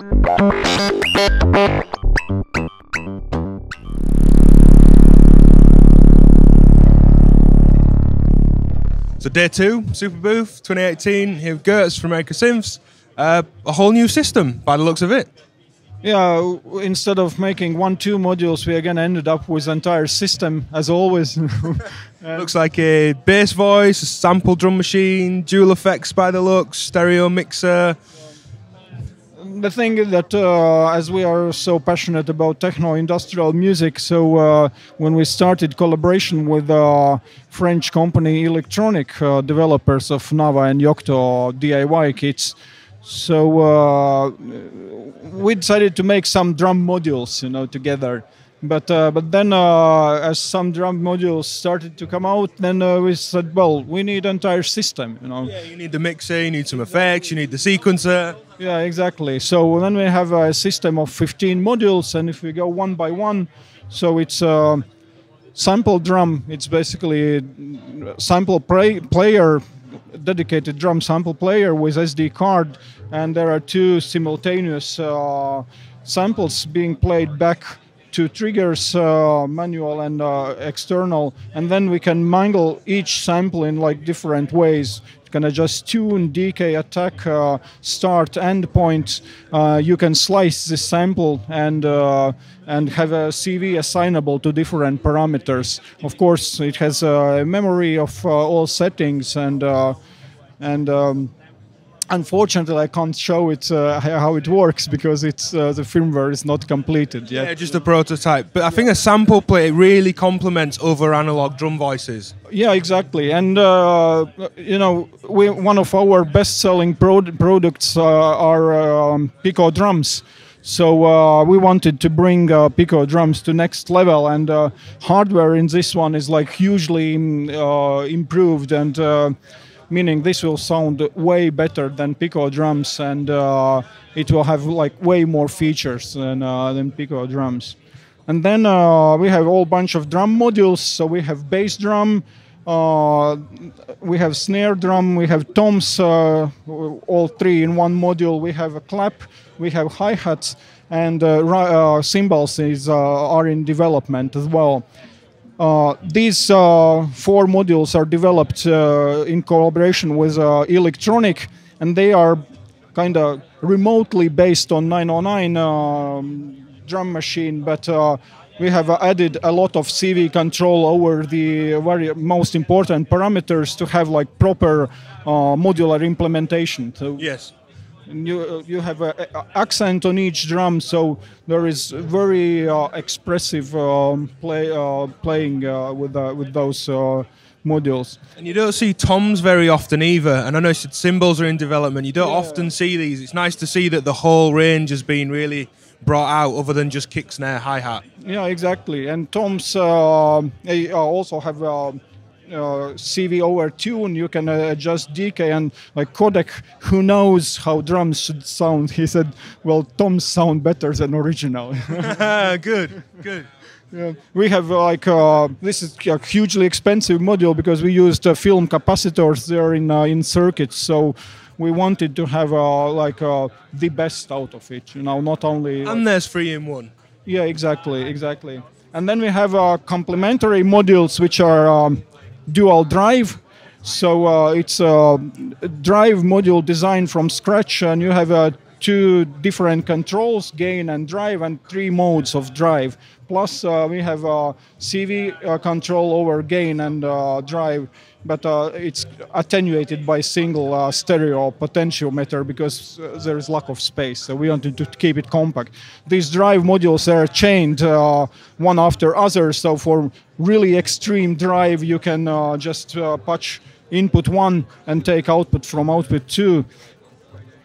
So day 2, Superbooth 2018, here with Girts from Erica Synths. A whole new system by the looks of it. Yeah, instead of making 1-2 modules, we again ended up with entire system, as always. Looks like a bass voice, a sample drum machine, dual effects by the looks, stereo mixer. The thing is that as we are so passionate about techno industrial music, so when we started collaboration with French company Electronic, developers of Nava and Yocto DIY kits, so we decided to make some drum modules, together. But then as some drum modules started to come out, then we said, well, we need entire system, Yeah, you need the mixer, you need some effects, you need the sequencer. Yeah, exactly. So then we have a system of 15 modules, and if we go one by one, so it's a sample drum. It's basically a sample player, dedicated drum sample player with SD card, and there are 2 simultaneous samples being played back to triggers, manual and external, and then we can mangle each sample in different ways. You can adjust tune, decay, attack, start, end points. You can slice this sample and have a CV assignable to different parameters. Of course, it has a memory of all settings, and unfortunately, I can't show it how it works because it's the firmware is not completed yet. Yeah, just a prototype. But I think a sample plate really complements other analog drum voices. Yeah, exactly. And one of our best-selling products are Pico drums. So we wanted to bring Pico drums to next level, and hardware in this one is hugely improved, and meaning this will sound way better than Pico drums, and it will have way more features than Pico drums. And then we have a whole bunch of drum modules. So we have bass drum, we have snare drum, we have toms, all 3 in one module. We have a clap, we have hi-hats, and cymbals are in development as well. These 4 modules are developed in collaboration with Electronic, and they are kind of remotely based on 909 drum machine, but we have added a lot of CV control over the most important parameters to have proper modular implementation. So yes. You have an accent on each drum, so there is very expressive playing with those modules. And you don't see toms very often either, and I know you said cymbals are in development. You don't often see these. It's nice to see that the whole range has been really brought out other than just kick, snare, hi-hat. Yeah, exactly. And toms also have CV over tune. You can adjust decay, and Kodek, who knows how drums should sound, he said, well, toms sound better than original. Good. Yeah. We have this is a hugely expensive module because we used film capacitors there in circuits, so we wanted to have the best out of it, not only. And there's 3 in 1. Yeah, exactly. And then we have complementary modules which are dual drive. So it's a drive module designed from scratch, and you have 2 different controls, gain and drive, and 3 modes of drive. Plus we have CV control over gain and drive, but it's attenuated by single stereo potentiometer because there is lack of space. So we wanted to keep it compact. These drive modules are chained one after other. So for really extreme drive, you can just patch input 1 and take output from output 2.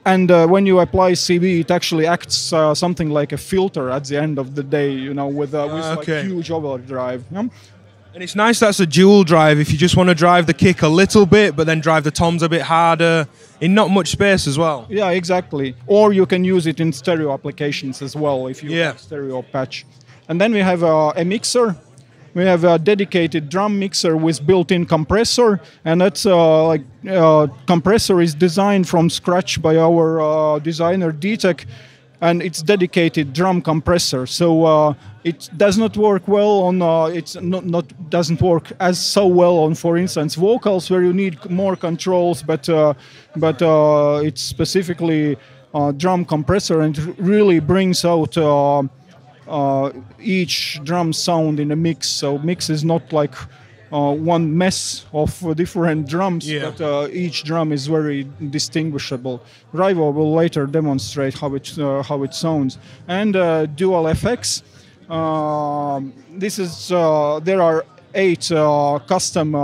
And when you apply CV, it actually acts something like a filter at the end of the day, with huge overdrive. Yeah? And it's nice that's a dual drive if you just want to drive the kick a little bit, but then drive the toms a bit harder in not much space as well. Yeah, exactly. Or you can use it in stereo applications as well if you have stereo patch. And then we have a mixer. We have a dedicated drum mixer with built-in compressor, and that's compressor is designed from scratch by our designer DivKid and it's dedicated drum compressor. So it does not work well on. It's not doesn't work as so well on, for instance, vocals where you need more controls, but it's specifically drum compressor, and it really brings out each drum sound in a mix. So mix is not like one mess of different drums, but each drum is very distinguishable. Raivo will later demonstrate how it sounds. And dual effects. This is there are 8 custom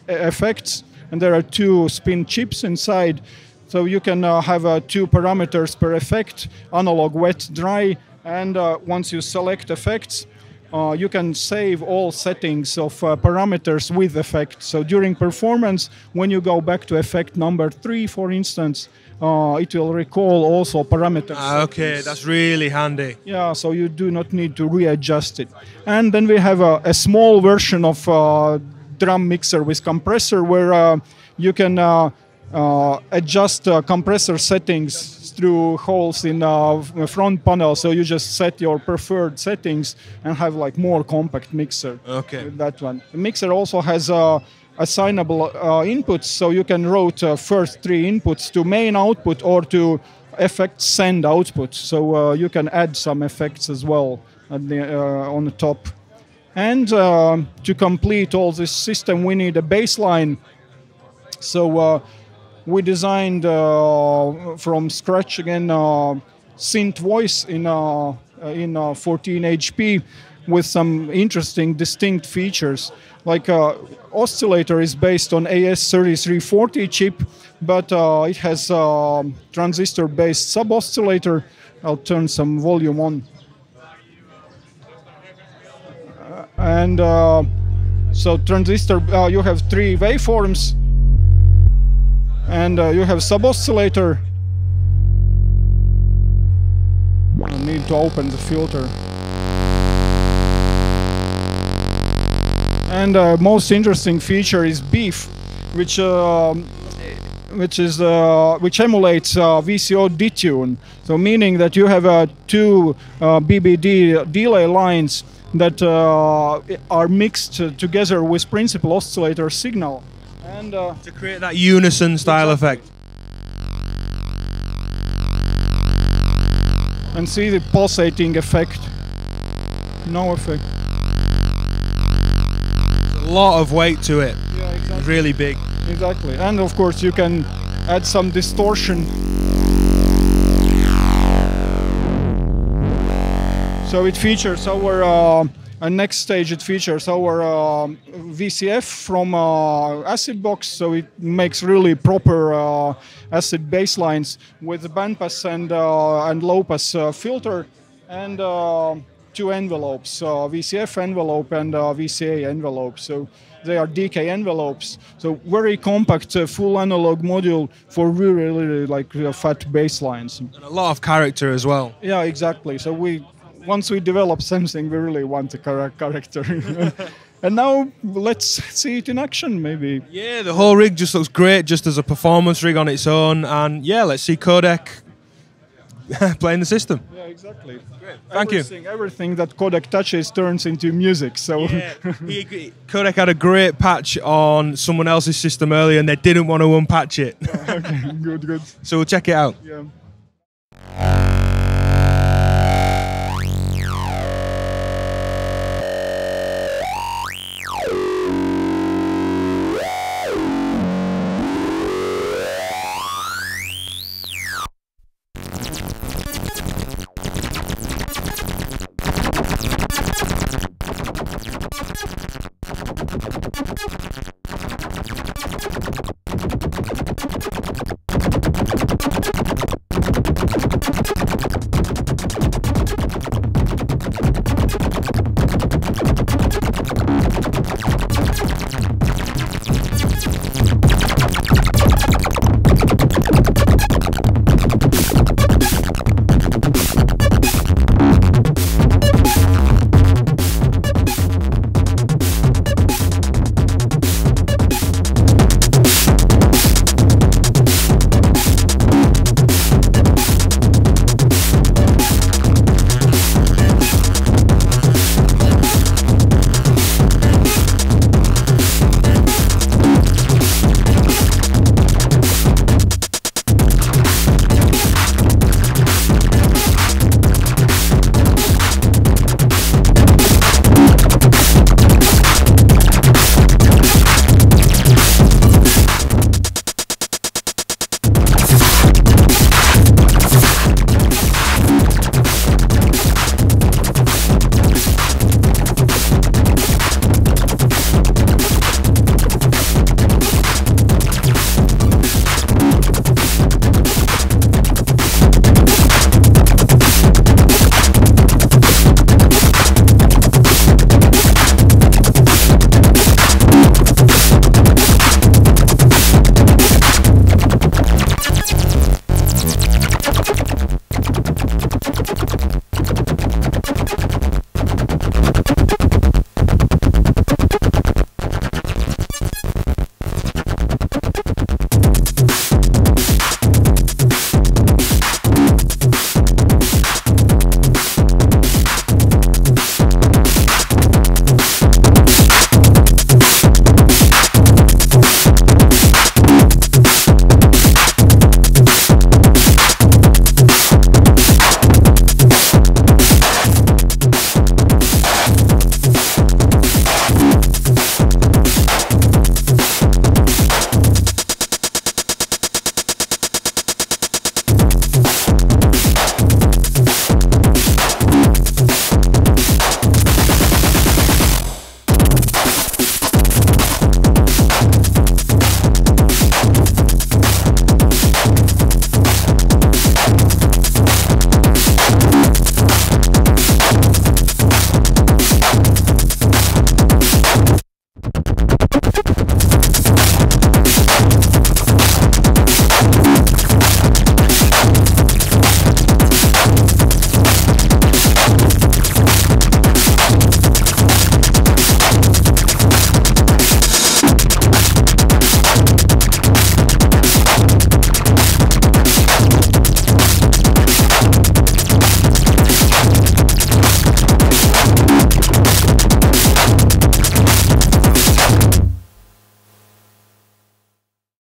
effects, and there are 2 spin chips inside. So you can have 2 parameters per effect: analog, wet, dry. And once you select effects, you can save all settings of parameters with effect. So during performance, when you go back to effect number 3, for instance, it will recall also parameters. Okay, that's really handy. Yeah, so you do not need to readjust it. And then we have a small version of drum mixer with compressor where you can adjust compressor settings through holes in front panel. So you just set your preferred settings and have like more compact mixer. Okay. With that one. The mixer also has assignable inputs, so you can route first 3 inputs to main output or to effect send output. So you can add some effects as well at on the top. And to complete all this system, we need a bassline. So we designed from scratch again synth voice in 14 HP with some interesting distinct features. Like oscillator is based on AS3340 chip, but it has transistor-based sub-oscillator. I'll turn some volume on. And so transistor, you have 3 waveforms. And you have sub-oscillator. I need to open the filter. And most interesting feature is beef, which emulates VCO detune. So meaning that you have 2 BBD delay lines that are mixed together with principal oscillator signal. And, to create that unison style effect. And see the pulsating effect. No effect. A lot of weight to it. Yeah, exactly. It's really big. Exactly. And of course you can add some distortion. So it features our next stage, it features our VCF from Acid Box, so it makes really proper acid bass lines with bandpass and low-pass filter, and 2 envelopes, VCF envelope and VCA envelope. So they are DK envelopes. So very compact, full analog module for really like fat bass lines. And a lot of character as well. Yeah, exactly. So once we develop something, we really want a character. And now let's see it in action, maybe. Yeah, the whole rig just looks great, just as a performance rig on its own. And yeah, let's see Kodek playing the system. Yeah, exactly. Great. Thank you. Everything that Kodek touches turns into music. So yeah, Kodek had a great patch on someone else's system earlier, and they didn't want to unpatch it. Okay, good. So we'll check it out. Yeah.